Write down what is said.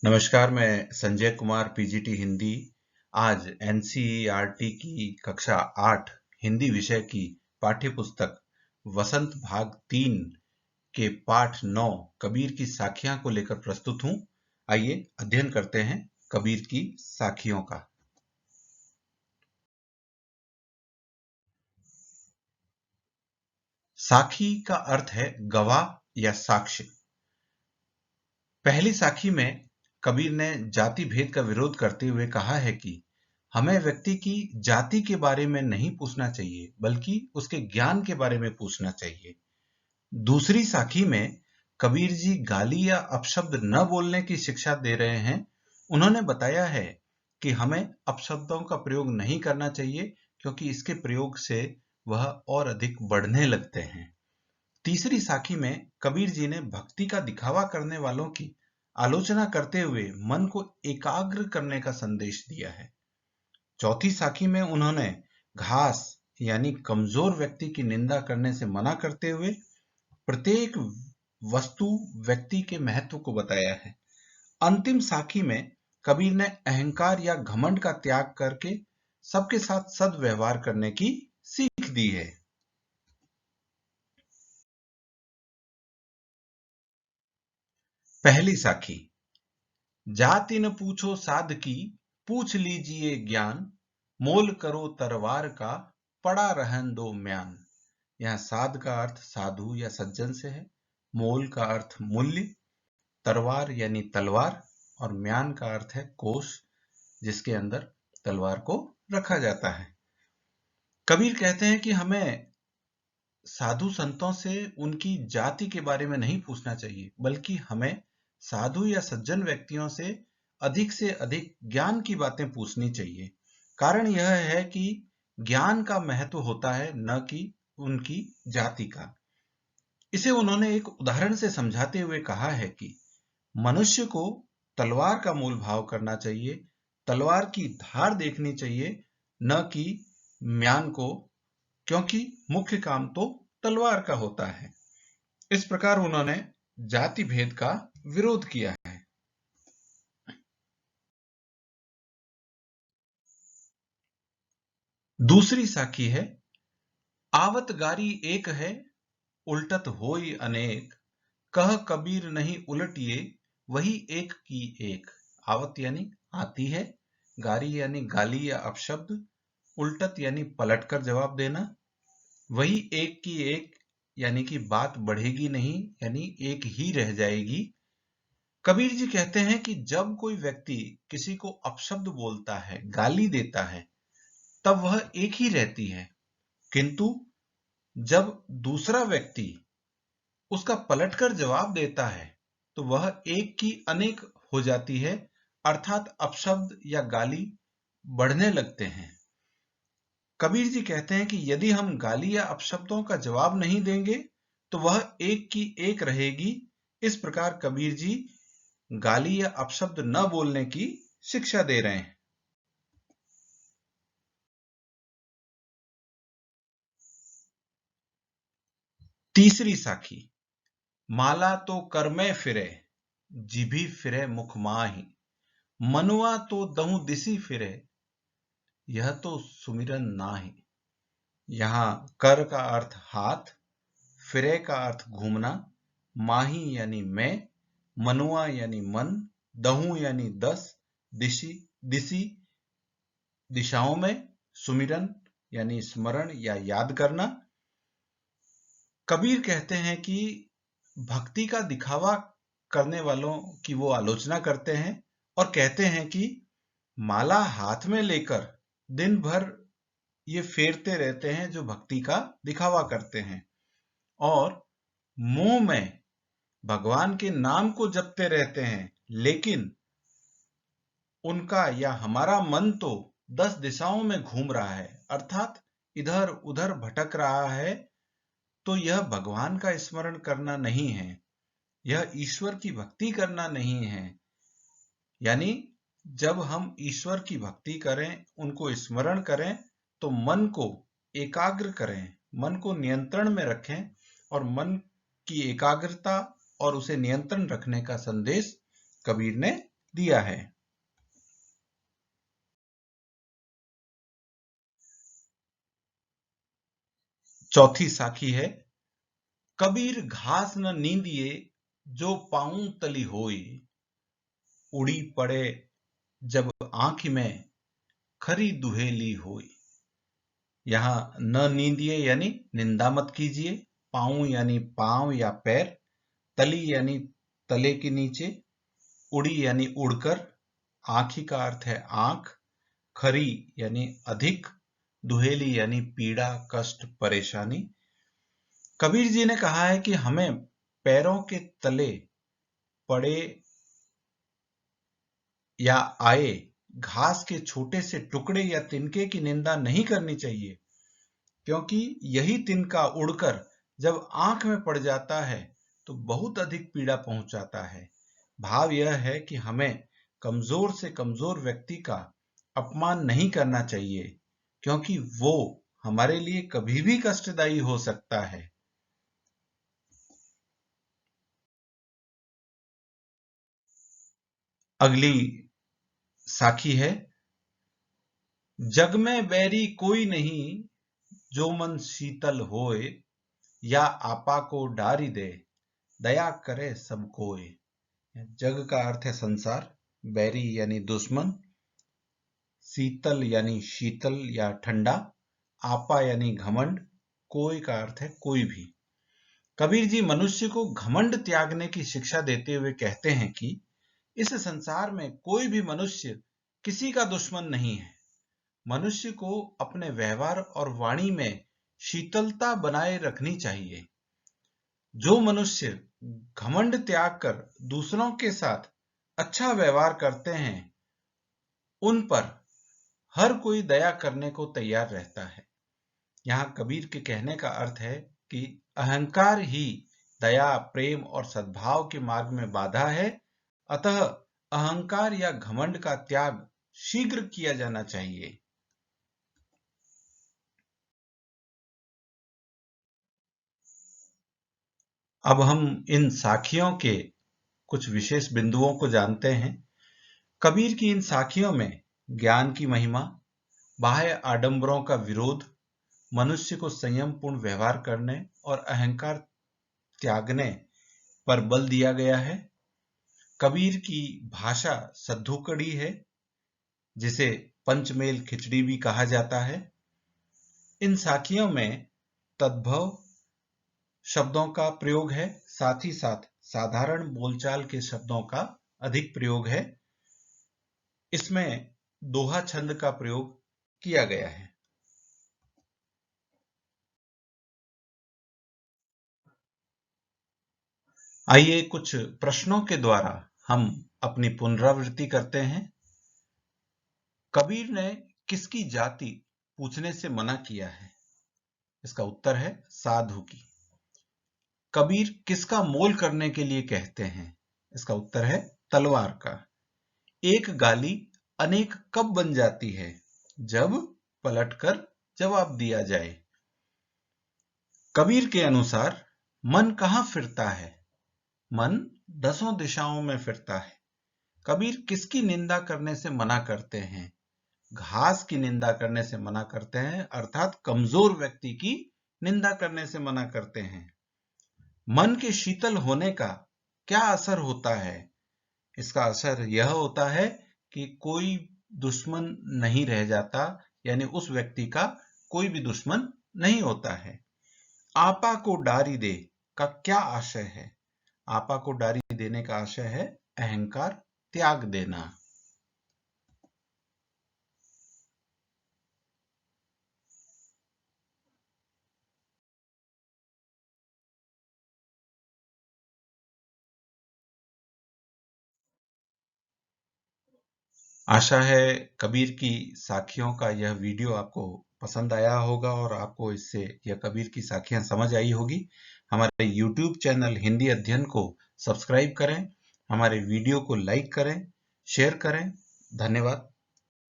नमस्कार, मैं संजय कुमार पीजीटी हिंदी। आज एनसीईआरटी की कक्षा 8 हिंदी विषय की पाठ्य पुस्तक वसंत भाग 3 के पाठ 9 कबीर की साखियां को लेकर प्रस्तुत हूं। आइए अध्ययन करते हैं कबीर की साखियों का। साखी का अर्थ है गवाह या साक्ष्य। पहली साखी में कबीर ने जाति भेद का विरोध करते हुए कहा है कि हमें व्यक्ति की जाति के बारे में नहीं पूछना चाहिए, बल्कि उसके ज्ञान के बारे में पूछना चाहिए। दूसरी साखी में कबीर जी गाली या अपशब्द न बोलने की शिक्षा दे रहे हैं। उन्होंने बताया है कि हमें अपशब्दों का प्रयोग नहीं करना चाहिए, क्योंकि इसके प्रयोग से वह और अधिक बढ़ने लगते हैं। तीसरी साखी में कबीर जी ने भक्ति का दिखावा करने वालों की आलोचना करते हुए मन को एकाग्र करने का संदेश दिया है। चौथी साखी में उन्होंने घास यानी कमजोर व्यक्ति की निंदा करने से मना करते हुए प्रत्येक वस्तु व्यक्ति के महत्व को बताया है। अंतिम साखी में कबीर ने अहंकार या घमंड का त्याग करके सबके साथ सद्व्यवहार करने की सीख दी है। पहली साखी। जाति न पूछो साध की, पूछ लीजिए ज्ञान, मोल करो तरवार का, पड़ा रहन दो म्यान। यहाँ साध का अर्थ साधु या सज्जन से है, मोल का अर्थ मूल्य, तरवार यानी तलवार, और म्यान का अर्थ है कोष, जिसके अंदर तलवार को रखा जाता है। कबीर कहते हैं कि हमें साधु संतों से उनकी जाति के बारे में नहीं पूछना चाहिए, बल्कि हमें साधु या सज्जन व्यक्तियों से अधिक ज्ञान की बातें पूछनी चाहिए। कारण यह है कि ज्ञान का महत्व होता है, न कि उनकी जाति का। इसे उन्होंने एक उदाहरण से समझाते हुए कहा है कि मनुष्य को तलवार का मूल भाव करना चाहिए, तलवार की धार देखनी चाहिए, न कि म्यान को, क्योंकि मुख्य काम तो तलवार का होता है। इस प्रकार उन्होंने जाति भेद का विरोध किया है। दूसरी साखी है, आवत गारी एक है, उल्टत होई अनेक, कह कबीर नहीं उलटिए, वही एक की एक। आवत यानी आती है, गारी यानी गाली या अपशब्द, उल्टत यानी पलटकर जवाब देना, वही एक की एक यानी कि बात बढ़ेगी नहीं, यानी एक ही रह जाएगी। कबीर जी कहते हैं कि जब कोई व्यक्ति किसी को अपशब्द बोलता है, गाली देता है, तब वह एक ही रहती है, किंतु जब दूसरा व्यक्ति उसका पलटकर जवाब देता है तो वह एक की अनेक हो जाती है, अर्थात अपशब्द या गाली बढ़ने लगते हैं। कबीर जी कहते हैं कि यदि हम गाली या अपशब्दों का जवाब नहीं देंगे तो वह एक की एक रहेगी। इस प्रकार कबीर जी गाली या अपशब्द न बोलने की शिक्षा दे रहे हैं। तीसरी साखी। माला तो कर में फिरे, जिभी फिरे मुख माही, मनुआ तो दहु दिसी फिरे, यह तो सुमिरन नाही। यहाँ कर का अर्थ हाथ, फिरे का अर्थ घूमना, माही यानी मैं, मनुआ यानी मन, दहु यानी 10, दिशी दिसी दिशाओं में, सुमिरन यानी स्मरण या याद करना। कबीर कहते हैं कि भक्ति का दिखावा करने वालों की वो आलोचना करते हैं और कहते हैं कि माला हाथ में लेकर दिन भर ये फेरते रहते हैं जो भक्ति का दिखावा करते हैं, और मुंह में भगवान के नाम को जपते रहते हैं, लेकिन उनका या हमारा मन तो 10 दिशाओं में घूम रहा है, अर्थात इधर उधर भटक रहा है। तो यह भगवान का स्मरण करना नहीं है, यह ईश्वर की भक्ति करना नहीं है। यानी जब हम ईश्वर की भक्ति करें, उनको स्मरण करें, तो मन को एकाग्र करें, मन को नियंत्रण में रखें, और मन की एकाग्रता और उसे नियंत्रण रखने का संदेश कबीर ने दिया है। चौथी साखी है, कबीर घास न नींदिए जो पाऊं तली होई, उड़ी पड़े जब आंख में खरी दुहेली होई। यहां न नींदिए यानी निंदा मत कीजिए, पाऊं यानी पांव या पैर, तली यानी तले के नीचे, उड़ी यानी उड़कर, आंखी का अर्थ है आंख, खरी यानी अधिक, दुहेली यानी पीड़ा, कष्ट, परेशानी। कबीर जी ने कहा है कि हमें पैरों के तले पड़े या आए घास के छोटे से टुकड़े या तिनके की निंदा नहीं करनी चाहिए, क्योंकि यही तिनका उड़कर जब आंख में पड़ जाता है तो बहुत अधिक पीड़ा पहुंचाता है। भाव यह है कि हमें कमजोर से कमजोर व्यक्ति का अपमान नहीं करना चाहिए, क्योंकि वो हमारे लिए कभी भी कष्टदायी हो सकता है। अगली साखी है, जग में बैरी कोई नहीं जो मन शीतल होए, या आपा को डारी दे दया करे सब कोय। जग का अर्थ है संसार, बैरी यानी दुश्मन, शीतल यानी शीतल या ठंडा, आपा यानी घमंड, कोई का अर्थ है कोई भी। कबीर जी मनुष्य को घमंड त्यागने की शिक्षा देते हुए कहते हैं कि इस संसार में कोई भी मनुष्य किसी का दुश्मन नहीं है। मनुष्य को अपने व्यवहार और वाणी में शीतलता बनाए रखनी चाहिए। जो मनुष्य घमंड त्याग कर दूसरों के साथ अच्छा व्यवहार करते हैं, उन पर हर कोई दया करने को तैयार रहता है। यहाँ कबीर के कहने का अर्थ है कि अहंकार ही दया, प्रेम और सद्भाव के मार्ग में बाधा है, अतः अहंकार या घमंड का त्याग शीघ्र किया जाना चाहिए। अब हम इन साखियों के कुछ विशेष बिंदुओं को जानते हैं। कबीर की इन साखियों में ज्ञान की महिमा, बाह्य आडंबरों का विरोध, मनुष्य को संयम पूर्ण व्यवहार करने और अहंकार त्यागने पर बल दिया गया है। कबीर की भाषा सद्धुकड़ी है, जिसे पंचमेल खिचड़ी भी कहा जाता है। इन साखियों में तद्भव शब्दों का प्रयोग है, साथ ही साथ साधारण बोलचाल के शब्दों का अधिक प्रयोग है। इसमें दोहा छंद का प्रयोग किया गया है। आइए कुछ प्रश्नों के द्वारा हम अपनी पुनरावृत्ति करते हैं। कबीर ने किसकी जाति पूछने से मना किया है? इसका उत्तर है साधु की। कबीर किसका मोल करने के लिए कहते हैं? इसका उत्तर है तलवार का। एक गाली अनेक कब बन जाती है? जब पलटकर जवाब दिया जाए। कबीर के अनुसार मन कहां फिरता है? मन 10 दिशाओं में फिरता है। कबीर किसकी निंदा करने से मना करते हैं? घास की निंदा करने से मना करते हैं, अर्थात कमजोर व्यक्ति की निंदा करने से मना करते हैं। मन के शीतल होने का क्या असर होता है? इसका असर यह होता है कि कोई दुश्मन नहीं रह जाता, यानी उस व्यक्ति का कोई भी दुश्मन नहीं होता है। आपा को डारी दे का क्या आशय है? आपा को डारी देने का आशय है अहंकार त्याग देना। आशा है कबीर की साखियों का यह वीडियो आपको पसंद आया होगा और आपको इससे यह कबीर की साखियां समझ आई होगी। हमारे YouTube चैनल हिंदी अध्ययन को सब्सक्राइब करें, हमारे वीडियो को लाइक करें, शेयर करें। धन्यवाद।